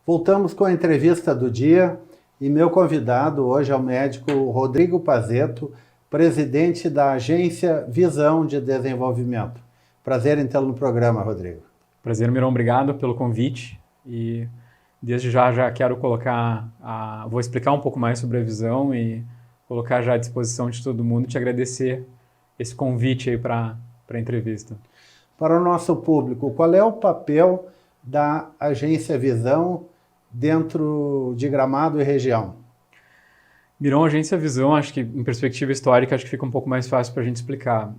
Voltamos com a entrevista do dia e meu convidado hoje é o médico Rodrigo Pazzetto, presidente da agência Visão de Desenvolvimento. Prazer em tê-lo no programa, Rodrigo. Prazer, Miron, obrigado pelo convite e desde já quero vou explicar um pouco mais sobre a Visão e colocar já à disposição de todo mundo e te agradecer esse convite aí para a entrevista. Para o nosso público, qual é o papel da agência Visão dentro de Gramado e região? Miron, agência Visão, acho que em perspectiva histórica, acho que fica um pouco mais fácil para a gente explicar.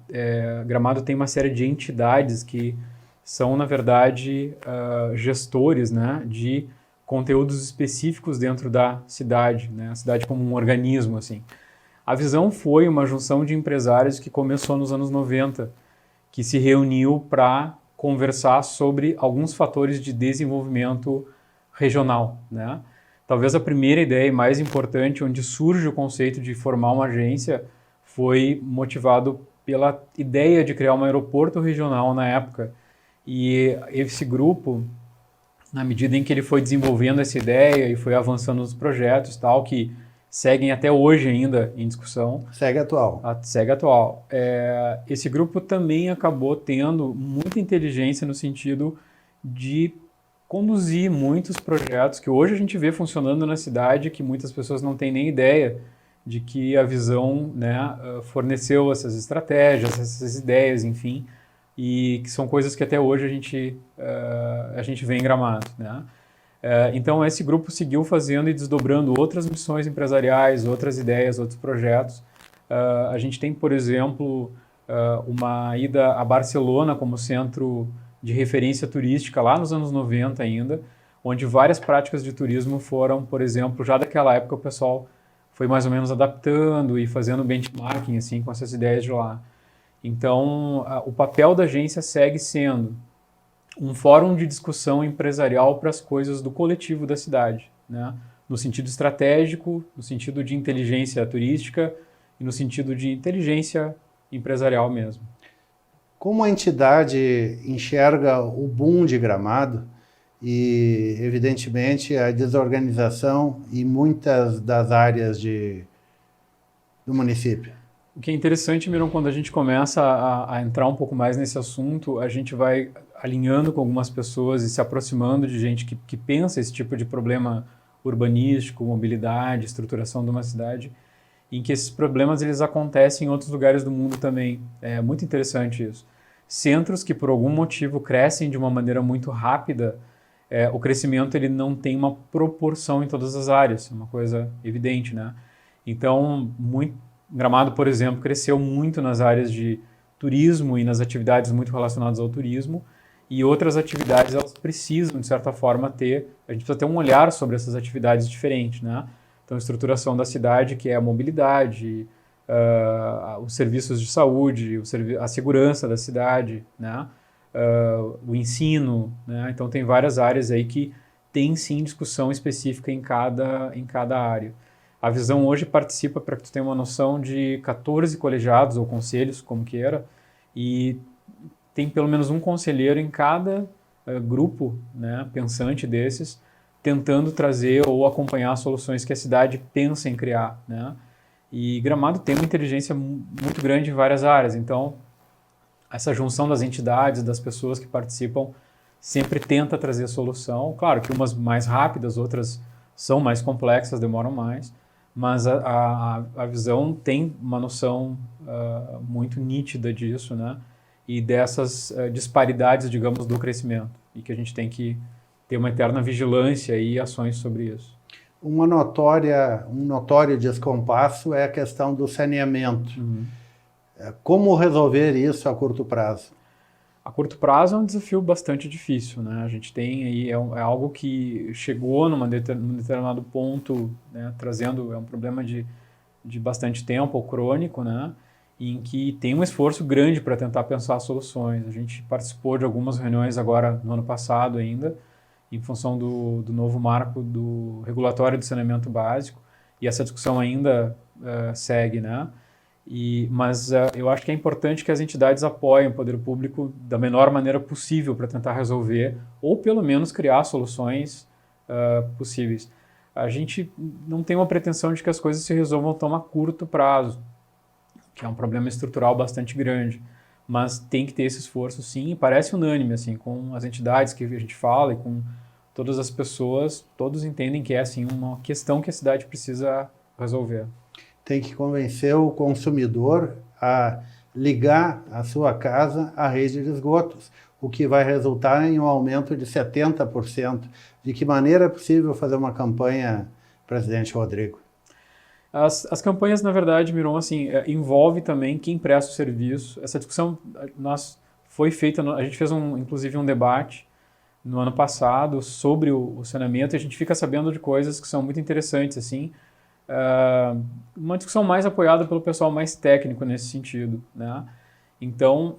Gramado tem uma série de entidades que são, na verdade, gestores, né, de conteúdos específicos dentro da cidade, né, a cidade como um organismo, assim. A Visão foi uma junção de empresários que começou nos anos 90, que se reuniu para conversar sobre alguns fatores de desenvolvimento regional, né? Talvez a primeira ideia e mais importante, onde surge o conceito de formar uma agência, foi motivado pela ideia de criar um aeroporto regional na época. E esse grupo, na medida em que ele foi desenvolvendo essa ideia e foi avançando nos projetos, tal, que seguem até hoje ainda em discussão. Segue atual. Segue atual. Esse grupo também acabou tendo muita inteligência no sentido de conduzir muitos projetos que hoje a gente vê funcionando na cidade, que muitas pessoas não têm nem ideia de que a Visão, né, forneceu essas estratégias, essas ideias, enfim, e que são coisas que até hoje a gente vê em Gramado, né? Então esse grupo seguiu fazendo e desdobrando outras missões empresariais, outras ideias, outros projetos. A gente tem, por exemplo, uma ida a Barcelona como centro de referência turística lá nos anos 90 ainda, onde várias práticas de turismo foram, por exemplo, já daquela época o pessoal foi mais ou menos adaptando e fazendo benchmarking assim, com essas ideias de lá. Então, o papel da agência segue sendo um fórum de discussão empresarial para as coisas do coletivo da cidade, né? No sentido estratégico, no sentido de inteligência turística e no sentido de inteligência empresarial mesmo. Como a entidade enxerga o boom de Gramado e, evidentemente, a desorganização em muitas das áreas do município? O que é interessante, Miron, quando a gente começa a entrar um pouco mais nesse assunto, a gente vai alinhando com algumas pessoas e se aproximando de gente que pensa esse tipo de problema urbanístico, mobilidade, estruturação de uma cidade, em que esses problemas eles acontecem em outros lugares do mundo também. É muito interessante isso. Centros que por algum motivo crescem de uma maneira muito rápida, o crescimento ele não tem uma proporção em todas as áreas, é uma coisa evidente, né? Então, Gramado, por exemplo, cresceu muito nas áreas de turismo e nas atividades muito relacionadas ao turismo, e outras atividades elas precisam, de certa forma, a gente precisa ter um olhar sobre essas atividades diferentes, né? Então, a estruturação da cidade, que é a mobilidade, os serviços de saúde, a segurança da cidade, né? O ensino, né? Então, tem várias áreas aí que tem, sim, discussão específica em cada área. A Visão hoje participa, para que tu tenha uma noção, de 14 colegiados ou conselhos, como queira, e tem pelo menos um conselheiro em cada grupo, né, pensante desses, tentando trazer ou acompanhar soluções que a cidade pensa em criar, né? E Gramado tem uma inteligência muito grande em várias áreas, então essa junção das entidades, das pessoas que participam, sempre tenta trazer solução. Claro que umas mais rápidas, outras são mais complexas, demoram mais, mas a Visão tem uma noção muito nítida disso, né? E dessas disparidades, digamos, do crescimento, e que a gente tem que ter uma eterna vigilância e ações sobre isso. Um notório descompasso é a questão do saneamento. Uhum. Como resolver isso a curto prazo? A curto prazo é um desafio bastante difícil, né? A gente tem aí, é algo que chegou num determinado ponto, né, trazendo, é um problema de bastante tempo, ou crônico, né? Em que tem um esforço grande para tentar pensar soluções. A gente participou de algumas reuniões agora, no ano passado ainda, em função do novo marco do regulatório do saneamento básico, e essa discussão ainda segue, né? Mas eu acho que é importante que as entidades apoiem o poder público da menor maneira possível para tentar resolver, ou pelo menos criar soluções possíveis. A gente não tem uma pretensão de que as coisas se resolvam tão a curto prazo, que é um problema estrutural bastante grande, mas tem que ter esse esforço sim, e parece unânime, assim, com as entidades que a gente fala e com todas as pessoas, todos entendem que é assim, uma questão que a cidade precisa resolver. Tem que convencer o consumidor a ligar a sua casa à rede de esgotos, o que vai resultar em um aumento de 70%. De que maneira é possível fazer uma campanha, presidente Rodrigo? As campanhas, na verdade, Miron, assim, envolve também quem presta o serviço. Essa discussão foi feita, a gente fez inclusive um debate no ano passado sobre o saneamento, e a gente fica sabendo de coisas que são muito interessantes, assim, uma discussão mais apoiada pelo pessoal mais técnico nesse sentido, né? Então,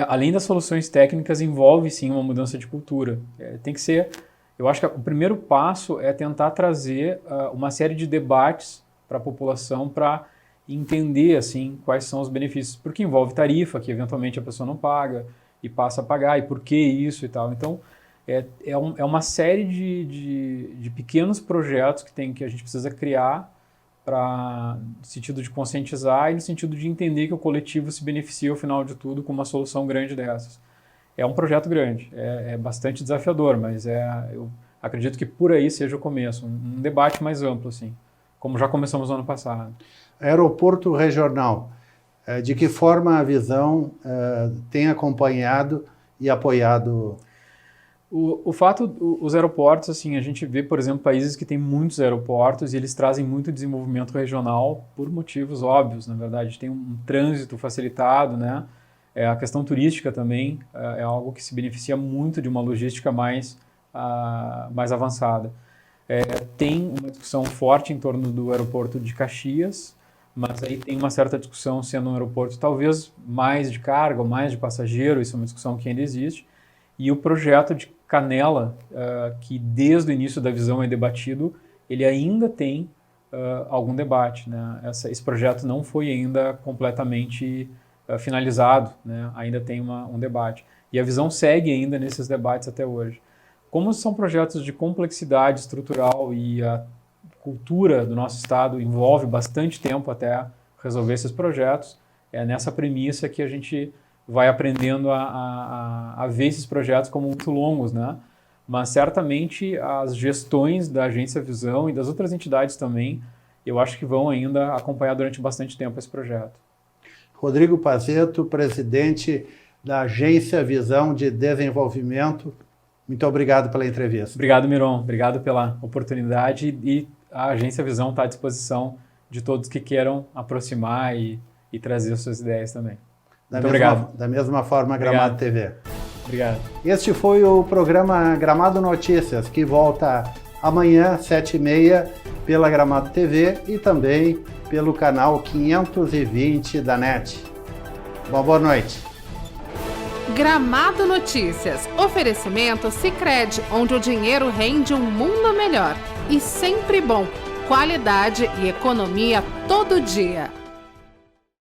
além das soluções técnicas, envolve sim uma mudança de cultura. Tem que ser, eu acho que o primeiro passo é tentar trazer uma série de debates para a população para entender assim quais são os benefícios, porque envolve tarifa que eventualmente a pessoa não paga e passa a pagar, e por que isso e tal. Então, é uma série de pequenos projetos que a gente precisa criar no sentido de conscientizar e no sentido de entender que o coletivo se beneficia, ao final de tudo, com uma solução grande dessas. É um projeto grande, é bastante desafiador, mas eu acredito que por aí seja o começo, um debate mais amplo, assim, como já começamos no ano passado. Aeroporto regional, de que forma a Visão tem acompanhado e apoiado? Os aeroportos, assim, a gente vê, por exemplo, países que têm muitos aeroportos e eles trazem muito desenvolvimento regional por motivos óbvios, na verdade. Tem um trânsito facilitado, né? A questão turística também é algo que se beneficia muito de uma logística mais avançada. Tem uma discussão forte em torno do aeroporto de Caxias, mas aí tem uma certa discussão sendo um aeroporto talvez mais de carga ou mais de passageiro, isso é uma discussão que ainda existe. E o projeto de Canela, que desde o início da Visão é debatido, ele ainda tem algum debate, né? Esse projeto não foi ainda completamente finalizado, né? Ainda tem um debate. E a Visão segue ainda nesses debates até hoje. Como são projetos de complexidade estrutural e a cultura do nosso estado envolve bastante tempo até resolver esses projetos, é nessa premissa que a gente vai aprendendo a ver esses projetos como muito longos, né? Mas certamente as gestões da Agência Visão e das outras entidades também, eu acho que vão ainda acompanhar durante bastante tempo esse projeto. Rodrigo Pazzetto, presidente da Agência Visão de Desenvolvimento, muito obrigado pela entrevista. Obrigado, Miron. Obrigado pela oportunidade, e a Agência Visão está à disposição de todos que queiram aproximar e trazer suas ideias também. Da mesma forma, Gramado TV. Obrigado. Este foi o programa Gramado Notícias, que volta amanhã, 7h30, pela Gramado TV e também pelo canal 520 da NET. Boa noite. Gramado Notícias. Oferecimento Sicredi, onde o dinheiro rende um mundo melhor. E sempre bom. Qualidade e economia todo dia.